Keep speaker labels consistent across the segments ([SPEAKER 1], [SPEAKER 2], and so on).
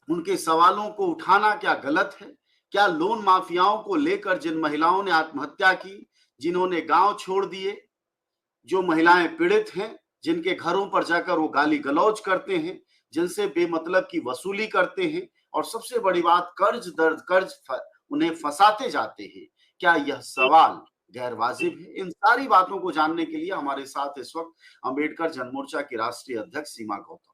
[SPEAKER 1] उनके सवालों को उठाना क्या गलत है? क्या लोन माफियाओं को लेकर जिन महिलाओं ने आत्महत्या की, जिन्होंने गांव छोड़ दिए, जो महिलाएं पीड़ित हैं, जिनके घरों पर जाकर वो गाली गलौज करते हैं, जिनसे बेमतलब की वसूली करते हैं, और सबसे बड़ी बात उन्हें फंसाते जाते हैं, क्या यह सवाल गैर वाजिब है? इन सारी बातों को जानने के लिए हमारे साथ इस वक्त अंबेडकर जनमोर्चा की राष्ट्रीय अध्यक्ष सीमा गौतम,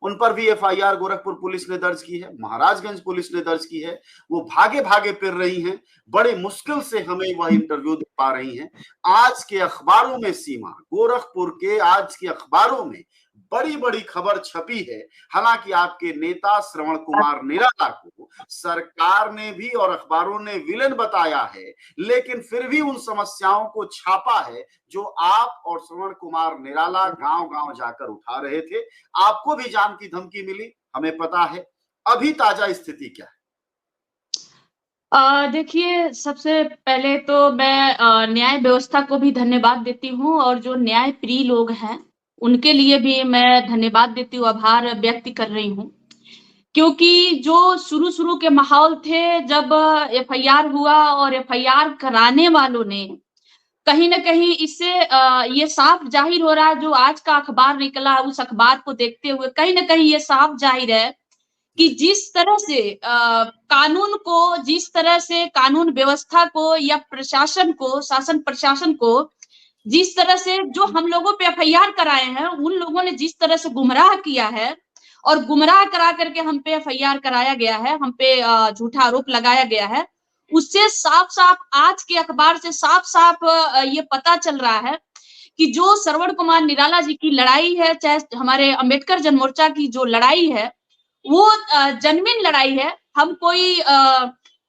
[SPEAKER 1] उन पर भी एफआईआर गोरखपुर पुलिस ने दर्ज की है, महाराजगंज पुलिस ने दर्ज की है। वो भागे भागे फिर रही हैं, बड़े मुश्किल से हमें वह इंटरव्यू दे पा रही हैं। आज के अखबारों में सीमा, गोरखपुर के आज के अखबारों में बड़ी बड़ी खबर छपी है। हालांकि आपके नेता श्रवण कुमार निराला को सरकार ने भी और अखबारों ने विलेन बताया है, लेकिन फिर भी उन समस्याओं को छापा है जो आप और श्रवण कुमार निराला गांव गांव जाकर उठा रहे थे। आपको भी जान की धमकी मिली, हमें पता है। अभी ताजा स्थिति क्या है?
[SPEAKER 2] देखिए, सबसे पहले तो मैं न्याय व्यवस्था को भी धन्यवाद देती हूँ और जो न्याय प्रिय लोग हैं, उनके लिए भी मैं धन्यवाद देती हूँ, आभार व्यक्त कर रही हूँ। क्योंकि जो शुरू-शुरू के माहौल थे, जब एफआईआर हुआ और एफआईआर कराने वालों ने कहीं न कहीं इससे ये साफ ज़ाहिर हो रहा है, जो आज का अखबार निकला, उस अखबार को देखते हुए कहीं न कहीं ये साफ ज़ाहिर है कि जिस तरह से कानून को, जिस तरह से कानून व्यवस्था को या प्रशासन को, शासन प्रशासन को, जिस तरह से जो हम लोगों पे एफआईआर कराए हैं, उन लोगों ने जिस तरह से गुमराह किया है और गुमराह करा करके हम पे एफआईआर कराया गया है, हम पे झूठा आरोप लगाया गया है, उससे साफ-साफ आज के अखबार से साफ-साफ ये पता चल रहा है कि जो श्रवण कुमार निराला जी की लड़ाई है, चाहे हमारे अंबेडकर जनमोर्चा की जो लड़ाई है, वो जेन्युइन लड़ाई है। हम कोई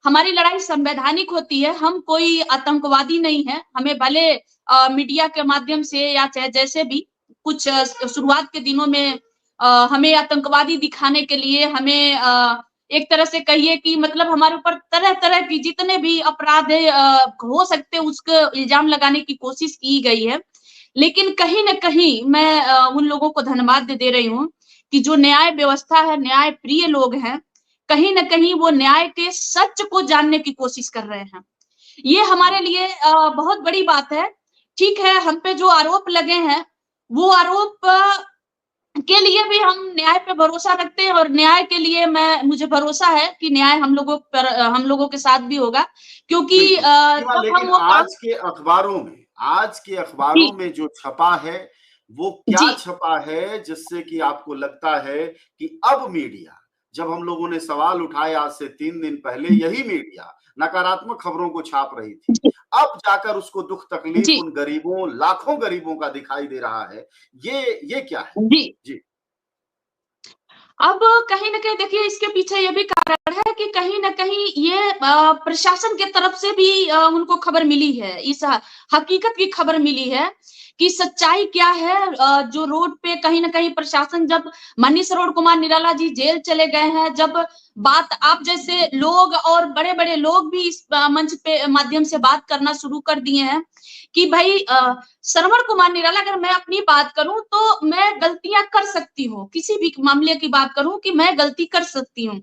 [SPEAKER 2] हमारी लड़ाई संवैधानिक होती है, हम कोई आतंकवादी नहीं है। हमें भले मीडिया के माध्यम से या चाहे जैसे भी कुछ शुरुआत के दिनों में हमें आतंकवादी दिखाने के लिए हमें एक तरह से कहिए कि मतलब हमारे ऊपर तरह-तरह की जितने भी अपराध हो सकते हैं, उसको इल्ज़ाम लगाने की कोशिश की गई है। लेकिन कहीं न कहीं मैं उन लोगों को धन्यवाद दे रही हूँ कि जो न्याय व्यवस्था है, न्याय प्रिय लोग हैं, कहीं न कहीं वो न्याय के सच को जानने की कोशिश कर रहे हैं। ये हमारे लिए बहुत बड़ी बात है। ठीक है, हम पे जो आरोप लगे हैं, वो आरोप के लिए भी हम न्याय पे भरोसा रखते हैं और न्याय के लिए मुझे भरोसा है कि न्याय हम लोगों के साथ भी होगा क्योंकि
[SPEAKER 1] बिल्कुल सीमा,
[SPEAKER 2] जब हम
[SPEAKER 1] लेकिन
[SPEAKER 2] वो काम
[SPEAKER 1] आज के
[SPEAKER 2] जी,
[SPEAKER 1] अखबारों में जो छपा है, वो क्या
[SPEAKER 2] जी,
[SPEAKER 1] छपा है जिससे कि आपको लगता है कि अब मीडिया, जब हम लोगों ने सवाल उठाए आज से 3 दिन पहले, यही मीडिया नकारात्मक खबरों को छाप रही थी,
[SPEAKER 2] जी,
[SPEAKER 1] अब जाकर उसको दुख तकलीफ
[SPEAKER 2] जी,
[SPEAKER 1] उन गरीबों, लाखों गरीबों का दिखाई दे रहा है। ये क्या है?
[SPEAKER 2] जी।
[SPEAKER 1] जी।
[SPEAKER 2] अब कहीं न कहीं देखिए इसके पीछे ये भी कारण है कि कहीं न कहीं ये प्रशासन की तरफ से भी उनको खबर मिली है। इस हकीकत की खबर मिली है कि सच्चाई क्या है। जो रोड पे कहीं न कहीं प्रशासन जब माननीय श्रवण कुमार निराला जी जेल चले गए हैं, जब बात आप जैसे लोग और बड़े-बड़े लोग भी इस मंच पे माध्यम से बात करना शुरू कर दिए हैं कि भाई श्रवण कुमार निराला अगर मैं अपनी बात करूँ तो मैं गलतियाँ कर सकती हूँ, किसी भी मामले की बात करूँ कि मैं गलती कर सकती हूँ।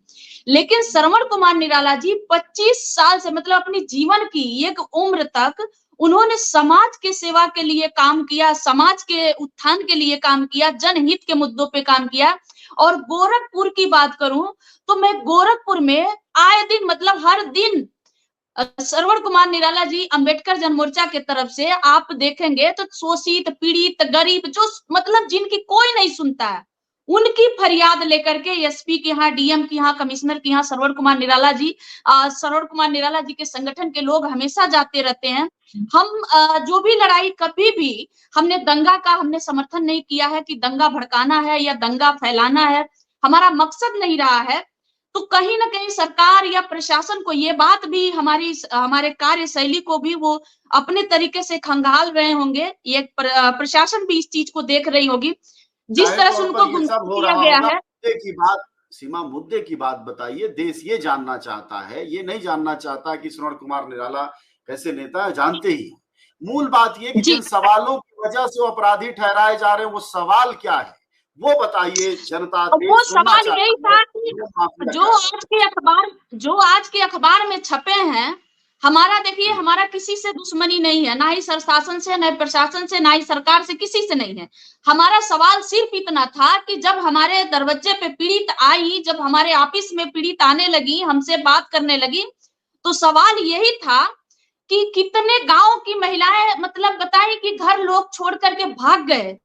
[SPEAKER 2] लेकिन श्रवण कुमार निराला जी 25 साल से मतलब अपनी जीवन की एक उम्र तक उन्होंने समाज के सेवा के लिए काम किया, समाज के उत्थान के लिए काम किया, जनहित के मुद्दों पे काम किया और गोरखपुर की बात करूँ तो मैं गोरखपुर में आए दिन मतलब हर दिन श्रवण कुमार निराला जी अंबेडकर जनमोर्चा की तरफ से आप देखेंगे तो शोषित, पीड़ित, गरीब जो मतलब जिनकी कोई नहीं सुनता है, उनकी फरियाद लेकर के एसपी के यहाँ, डीएम के यहाँ, कमिश्नर के यहाँ श्रवण कुमार निराला जी के संगठन के लोग हमेशा जाते रहते हैं। हम जो भी लड़ाई कभी भी हमने दंगा का हमने समर्थन नहीं किया है कि दंगा भड़काना है या दंगा फैलाना है, हमारा मकसद नहीं रहा है। तो कहीं न कहीं सरकार या प्रशासन को ये बात भी हमारे कार्यशैली को भी वो अपने तरीके से खंगाल रहे होंगे। ये प्रशासन भी इस चीज़ को देख रही होगी। जिस
[SPEAKER 1] जाहिर
[SPEAKER 2] तरह से
[SPEAKER 1] तौर
[SPEAKER 2] उनको
[SPEAKER 1] पर ये सब
[SPEAKER 2] गुमराह
[SPEAKER 1] हो
[SPEAKER 2] किया
[SPEAKER 1] रहा
[SPEAKER 2] गया
[SPEAKER 1] होगा।
[SPEAKER 2] है।
[SPEAKER 1] मुद्दे की बात सीमा, मुद्दे की बात बताइए। देश ये जानना चाहता है, ये नहीं जानना चाहता कि श्रवण कुमार निराला कैसे नेता है, जानते ही हैं। मूल बात ये कि
[SPEAKER 2] जी,
[SPEAKER 1] जिन सवालों की वजह से वो अपराधी ठहराए जा रहे हैं, वो सवाल क्या है? वो बताइए, जनता
[SPEAKER 2] वो
[SPEAKER 1] देश सुनना
[SPEAKER 2] सवाल यही
[SPEAKER 1] चाहता है।
[SPEAKER 2] था कि जो आज के अखबार में छपे हैं, हमारा देखिए, हमारा किसी से दुश्मनी नहीं है, ना ही शासन से, ना ही प्रशासन से, ना ही सरकार से, किसी से नहीं है। हमारा सवाल सिर्फ इतना था कि जब हमारे दरवाजे पे पीड़ित आई, जब हमारे ऑफिस में पीड़ित आने लगी, हमसे बात करने लगी, तो सवाल यही था कि कितने गांव की महिलाएं, मतलब बताएं कि घर लोग छोड़ करके भाग गए,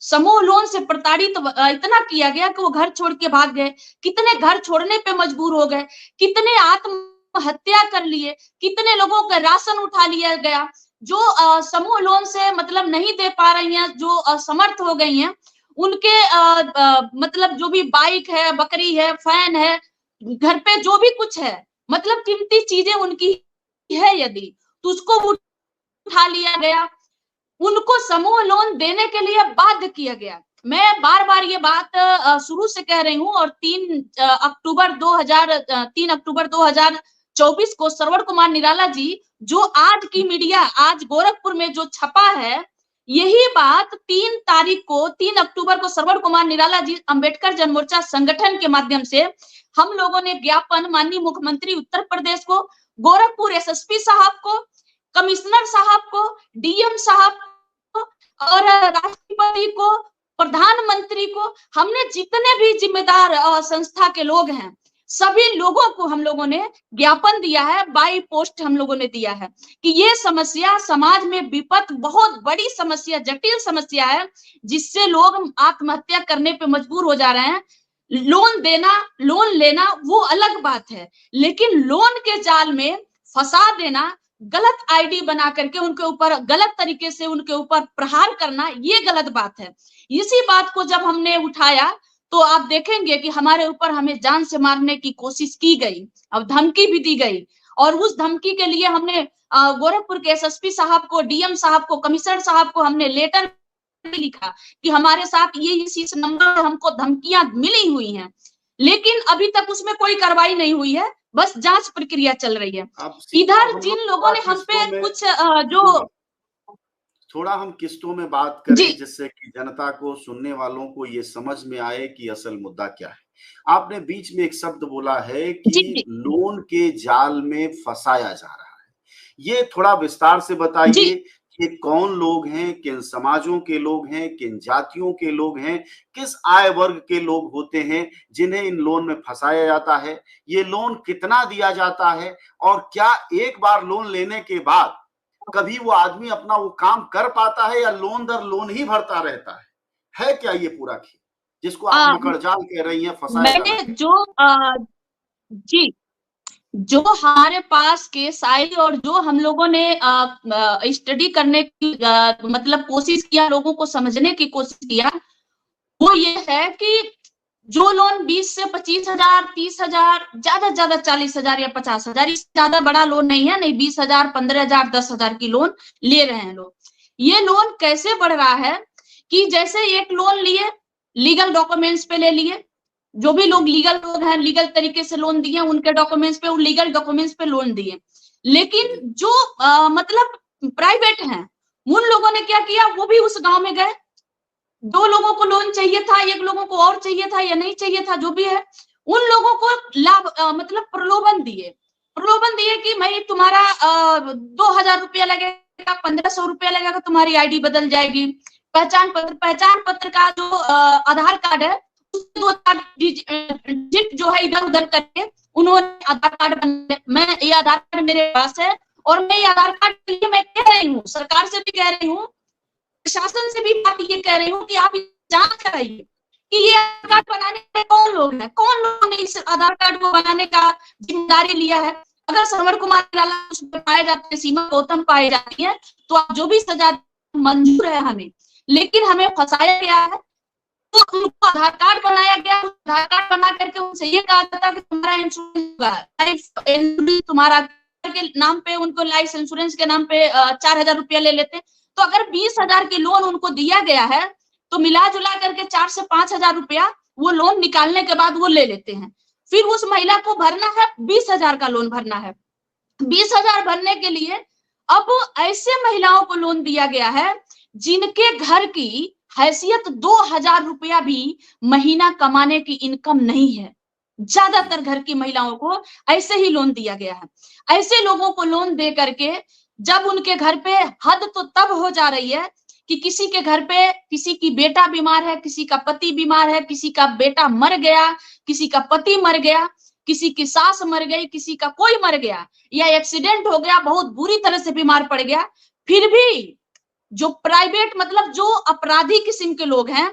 [SPEAKER 2] समूह लोन से प्रताड़ित इतना किया गया कि वो घर छोड़ के भाग गए, कितने घर छोड़ने पे मजबूर हो गए, कितने आत्महत्या कर लिए, कितने लोगों का राशन उठा लिया गया, जो समूह लोन से मतलब नहीं दे पा रही हैं, जो असमर्थ हो गई हैं, उनके मतलब जो भी बाइक है, बकरी है, फैन है, घर पे जो भी कुछ है, मतलब कीमती चीजें उनकी है यदि, तो उसको उठा लिया गया, उनको समूह लोन देने के लिए बाध्य किया गया। मैं बार बार ये बात शुरू से कह रही हूँ, और 3 अक्टूबर 2024 को श्रवण कुमार निराला जी, जो आज की मीडिया, आज गोरखपुर में जो छपा है, यही बात 3 अक्टूबर को श्रवण कुमार निराला जी अंबेडकर जन मोर्चा संगठन के माध्यम से हम लोगों ने ज्ञापन माननीय मुख्यमंत्री उत्तर प्रदेश को, गोरखपुर एसएसपी साहब को, कमिश्नर साहब को, डीएम साहब को और राष्ट्रपति को, प्रधानमंत्री को, हमने जितने भी जिम्मेदार संस्था के लोग हैं, सभी लोगों को हम लोगों ने ज्ञापन दिया है, बाई पोस्ट हम लोगों ने दिया है कि ये समस्या समाज में विपत, बहुत बड़ी समस्या, जटिल समस्या है, जिससे लोग आत्महत्या करने पे मजबूर हो जा रहे हैं। लोन देना, लोन लेना वो अलग बात है, लेकिन लोन के जाल में फंसा देना, गलत आईडी बना करके उनके ऊपर गलत तरीके से उनके ऊपर प्रहार करना, ये गलत बात है। इसी बात को जब हमने उठाया तो आप देखेंगे कि हमारे ऊपर हमें जान से मारने की कोशिश की गई, अब धमकी भी दी गई, और उस धमकी के लिए हमने गोरखपुर के एसएसपी साहब को, डीएम साहब को, कमिश्नर साहब को हमने लेटर लिखा कि हमारे साथ ये इस नंबर पर हमको धमकियां मिली हुई हैं, लेकिन अभी तक उसमें कोई कार्रवाई नहीं हुई है, बस जांच प्रक्रिया चल रही है। इधर जिन लोगों ने हम पे कुछ जो
[SPEAKER 1] थोड़ा हम किस्तों में बात करें, जिससे कि जनता को, सुनने वालों को ये समझ में आए कि असल मुद्दा क्या है। आपने बीच में एक शब्द बोला है कि लोन के जाल में फंसाया जा रहा है, ये थोड़ा विस्तार से बताइए कि कौन लोग हैं, किन समाजों के लोग हैं, किन जातियों के लोग हैं, किस आय वर्ग के लोग होते हैं जिन्हें इन लोन में फंसाया जाता है, ये लोन कितना दिया जाता है, और क्या एक बार लोन लेने के बाद कभी वो आदमी अपना वो काम कर पाता है, या लोन दर लोन ही भरता रहता है क्या ये पूरा खेल जिसको आप मकड़जाल कह रही हैं, फंसाया जा रहा है?
[SPEAKER 2] जो हमारे पास केस आई और जो हम लोगों ने स्टडी करने की मतलब कोशिश किया, लोगों को समझने की कोशिश किया, वो ये है कि जो लोन 20 से 25,000, 30,000, ज्यादा 40,000 या 50,000, इससे ज्यादा बड़ा लोन नहीं है, नहीं 20,000, 15,000, 10,000 की लोन ले रहे हैं लोग। ये लोन कैसे बढ़ रहा है कि जैसे एक लोन लिए, लीगल डॉक्यूमेंट्स पे ले लिए, जो भी लोग लीगल लोग हैं, लीगल तरीके से लोन दिए, उनके डॉक्यूमेंट्स पे, लीगल डॉक्यूमेंट्स पे लोन दिए, लेकिन जो मतलब प्राइवेट हैं, उन लोगों ने क्या किया, वो भी उस गांव में गए, 2 लोगों को लोन चाहिए था, 1 लोगों को और चाहिए था या नहीं चाहिए था, जो भी है, उन लोगों को लाभ मतलब प्रलोभन दिए कि मैं तुम्हारा 2,000 रुपया लगेगा, 1,500 रुपया लगेगा, तुम्हारी आईडी बदल जाएगी, पहचान पत्र का जो आधार कार्ड है, 2 डिजिट जो है इधर उधर करके उन्होंने आधार कार्ड मैं ये आधार कार्ड मेरे पास है, और मैं ये आधार कार्ड के लिए मैं कह रही हूँ, सरकार से भी कह रही हूँ, प्रशासन से भी बात ये कह रही हूँ कि आप जांच कराइए कि ये आधार कार्ड बनाने के कौन लोग हैं, कौन लोगों ने इस आधार कार्ड को बनाने का जिम्मेदारी लिया है। अगर श्रवण कुमार निराला उसमें पाए जाते हैं, सीमा गौतम पाए जाती है, तो आप जो भी सजा मंजूर है हमें, लेकिन हमें फंसाया गया है। तो उनको आधार कार्ड बनाया गया, आधार कार्ड बना करके उनसे ये कहा जाता कि तुम्हारा इंश्योरेंस तुम्हारा के नाम पे, उनको लाइफ इंश्योरेंस के नाम पे 4,000 रुपया ले लेते हैं। तो अगर 20,000 की लोन उनको दिया गया है, तो मिला जुला करके 4 से 5,000 रुपया वो लोन निकालने के बाद वो ले लेते हैं। फिर उस महिला को भरना है 20,000 का लोन भरना है। 20,000 भरने के लिए अब ऐसे महिलाओं को लोन दिया गया है जिनके घर की हैसियत 2000 रुपया भी महीना कमाने की इनकम नहीं है। ज्यादातर घर की महिलाओं को ऐसे ही लोन दिया गया है। ऐसे लोगों को लोन दे करके जब उनके घर पे हद तो तब हो जा रही है कि किसी के घर पे किसी की बेटा बीमार है, किसी का पति बीमार है, किसी का बेटा मर गया, किसी का पति मर गया, किसी की सास मर गई, किसी का कोई मर गया, या एक्सीडेंट हो गया, बहुत बुरी तरह से बीमार पड़ गया, फिर भी जो प्राइवेट मतलब जो अपराधी किस्म के लोग हैं